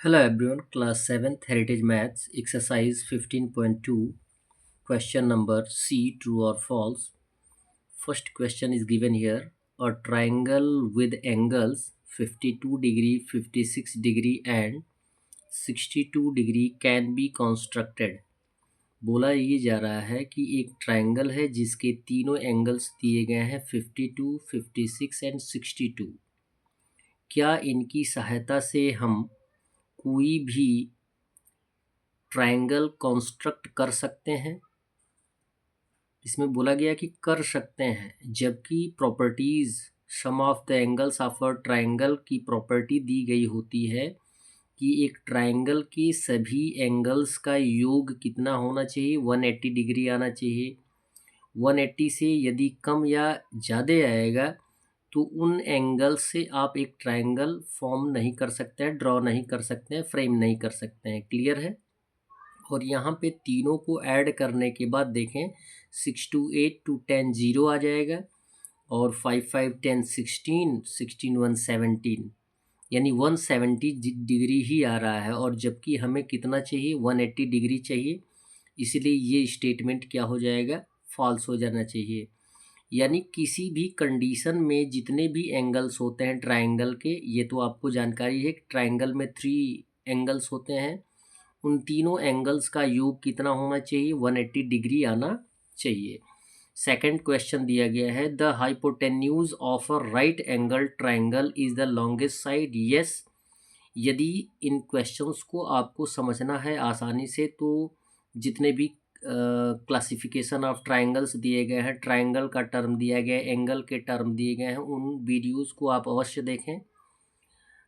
Hello everyone, class 7th Heritage Maths, exercise 15.2, question number C, true or false. First question is given here. A triangle with angles 52 degree, 56 degree and 62 degree can be constructed. बोला ये जा रहा है कि एक triangle है जिसके तीनों एंगल्स दिए गए हैं 52, 56 एंड 62। क्या इनकी सहायता से हम कोई भी ट्रायंगल कंस्ट्रक्ट कर सकते हैं? इसमें बोला गया कि कर सकते हैं, जबकि properties sum of the angles of a triangle की प्रॉपर्टी दी गई होती है कि एक ट्रायंगल के सभी एंगल्स का योग कितना होना चाहिए, 180 डिग्री आना चाहिए। 180 से यदि कम या ज़्यादा आएगा तो उन एंगल से आप एक ट्रायंगल फॉर्म नहीं कर सकते हैं, ड्रॉ नहीं कर सकते हैं, फ्रेम नहीं कर सकते हैं। क्लियर है? और यहाँ पे तीनों को ऐड करने के बाद देखें 6 2 8 2 10 0 आ जाएगा और 5 5 10 16 16 1 17, यानी 170 डिग्री ही आ रहा है। और जबकि हमें कितना चाहिए, 180 डिग्री चाहिए, इसलिए ये स्टेटमेंट क्या हो जाएगा, फॉल्स हो जाना चाहिए। यानी किसी भी कंडीशन में जितने भी एंगल्स होते हैं ट्रायंगल के, ये तो आपको जानकारी है, ट्रायंगल में 3 एंगल्स होते हैं, उन तीनों एंगल्स का योग कितना होना चाहिए, 180 डिग्री आना चाहिए। सेकंड क्वेश्चन दिया गया है, the hypotenuse of a right angle triangle is the longest side. Yes, यदि इन क्वेश्चंस को आपको समझना है आसानी से तो जितने भी क्लासिफिकेशन ऑफ ट्रायंगल्स दिए गए हैं, ट्रायंगल का टर्म दिया गया है, एंगल के टर्म दिए गए हैं, उन वीडियोस को आप अवश्य देखें,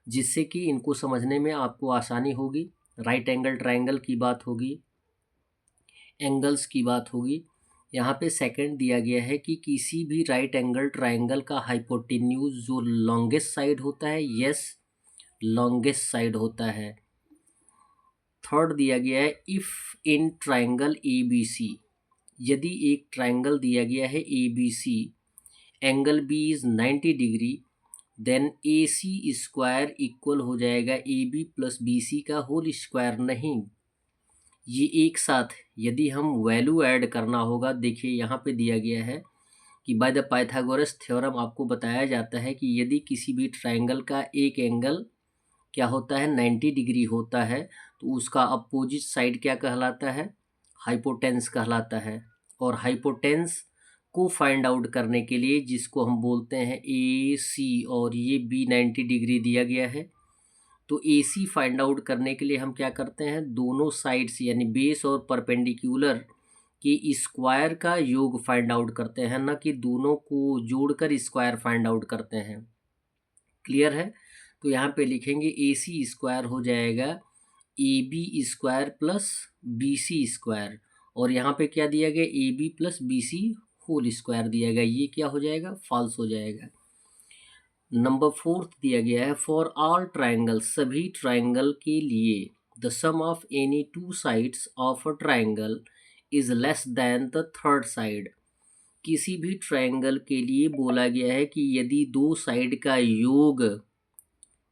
जिससे कि इनको समझने में आपको आसानी होगी। राइट एंगल ट्रायंगल की बात होगी, एंगल्स की बात होगी। यहाँ पे सेकंड दिया गया है कि किसी भी राइट एंगल ट्रायंगल का हाइपोटेन्यूज जो लॉन्गेस्ट साइड होता है, यस लॉन्गेस्ट साइड होता है। थर्ड दिया गया है, if in triangle A B C, यदि एक ट्रायंगल दिया गया है A B C, angle B is 90 degree, then A C square equal हो जाएगा A B plus B C का होल स्क्वायर। नहीं, ये एक साथ यदि हम वैल्यू ऐड करना होगा, देखिए यहाँ पे दिया गया है कि बाय द पाइथागोरस थ्योरम आपको बताया जाता है कि यदि किसी भी ट्रायंगल का एक एंगल क्या होता है, 90 डिग्री होता है, तो उसका अपोजिट साइड क्या कहलाता है, हाइपोटेंस कहलाता है। और हाइपोटेंस को फाइंड आउट करने के लिए, जिसको हम बोलते हैं ए सी और ये बी 90 डिग्री दिया गया है, तो ए सी फाइंड आउट करने के लिए हम क्या करते हैं, दोनों साइड्स यानी बेस और परपेंडिकुलर के स्क्वायर का योग फाइंड आउट करते हैं, न कि दोनों को जोड़कर स्क्वायर फाइंड आउट करते हैं। क्लियर है? तो यहाँ पे लिखेंगे ए सी स्क्वायर हो जाएगा A B square plus B C square, और यहाँ पे क्या दिया गया, A B plus B C whole square दिया गया, ये क्या हो जाएगा, फॉल्स हो जाएगा। नंबर फोर्थ दिया गया है, फॉर ऑल ट्रायंगल, सभी ट्रायंगल के लिए, the sum of any two sides of a triangle is less than the third side. किसी भी ट्रायंगल के लिए बोला गया है कि यदि दो साइड का योग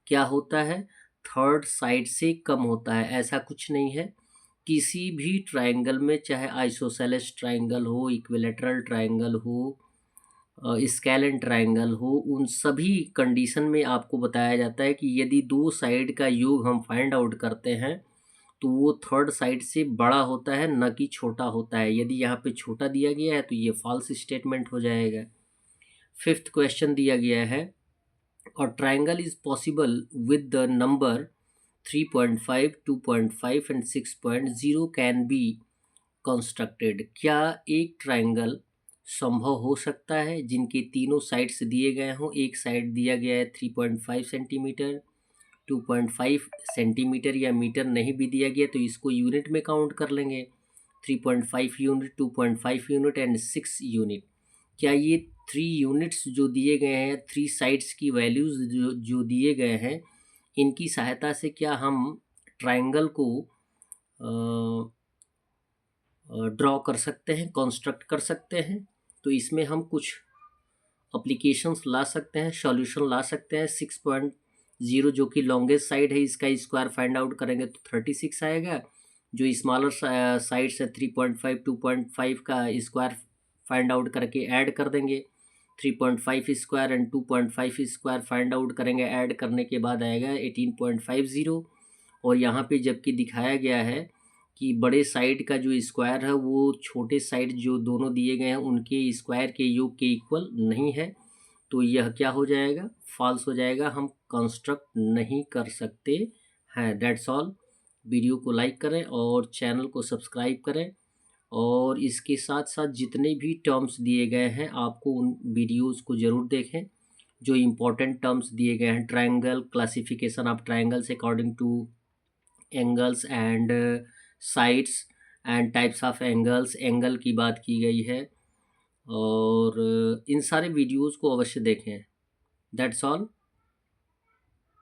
क्या होता है, थर्ड साइड से कम होता है। ऐसा कुछ नहीं है, किसी भी ट्रायंगल में, चाहे आइसोसेलेस ट्रायंगल हो, इक्विलेटरल ट्रायंगल हो, स्केलेन ट्रायंगल हो, उन सभी कंडीशन में आपको बताया जाता है कि यदि दो साइड का योग हम फाइंड आउट करते हैं तो वो थर्ड साइड से बड़ा होता है, न कि छोटा होता है। यदि यहाँ पे छोटा दिया गया है तो ये फॉल्स स्टेटमेंट हो जाएगा। फिफ्थ क्वेश्चन दिया गया है, और triangle is possible with the number 3.5, 2.5 and 6.0 can be constructed. क्या एक ट्रायंगल संभव हो सकता है जिनके तीनों साइड्स दिए गए हों? एक साइड दिया गया है 3.5 सेंटीमीटर, 2.5 सेंटीमीटर या मीटर नहीं भी दिया गया तो इसको यूनिट में काउंट कर लेंगे, 3.5 यूनिट, 2.5 यूनिट एंड 6 यूनिट। क्या ये 3 यूनिट्स जो दिए गए हैं, 3 साइड्स की वैल्यूज़ जो दिए गए हैं, इनकी सहायता से क्या हम ट्रायंगल को ड्रॉ कर सकते हैं, कंस्ट्रक्ट कर सकते हैं? तो इसमें हम कुछ अप्लीकेशंस ला सकते हैं, सॉल्यूशन ला सकते हैं। 0 जो कि लॉन्गेस्ट साइड है, इसका स्क्वायर फाइंड आउट करेंगे तो 36 आएगा। जो स्मॉलर साइड से 3.5 2.5 का स्क्वायर फाइंड आउट करके ऐड कर देंगे। 3.5 square and 2.5 square find out करेंगे, ऐड करने के बाद आएगा 18.50। और यहाँ पे जबकि दिखाया गया है कि बड़े साइड का जो स्क्वायर है वो छोटे साइड जो दोनों दिए गए हैं उनके स्क्वायर के योग के इक्वल नहीं है, तो यह क्या हो जाएगा, फॉल्स हो जाएगा, हम कंस्ट्रक्ट नहीं कर सकते हैं। That's all. वीडियो को लाइक करें और चैनल को सब्सक्राइब करें, और इसके साथ साथ जितने भी टर्म्स दिए गए हैं आपको उन वीडियोस को ज़रूर देखें। जो इम्पोर्टेंट टर्म्स दिए गए हैं, triangle, classification of triangles according two angles and sides and types of angles, angle की बात की गई है, और इन सारे वीडियोस को अवश्य देखें। That's all.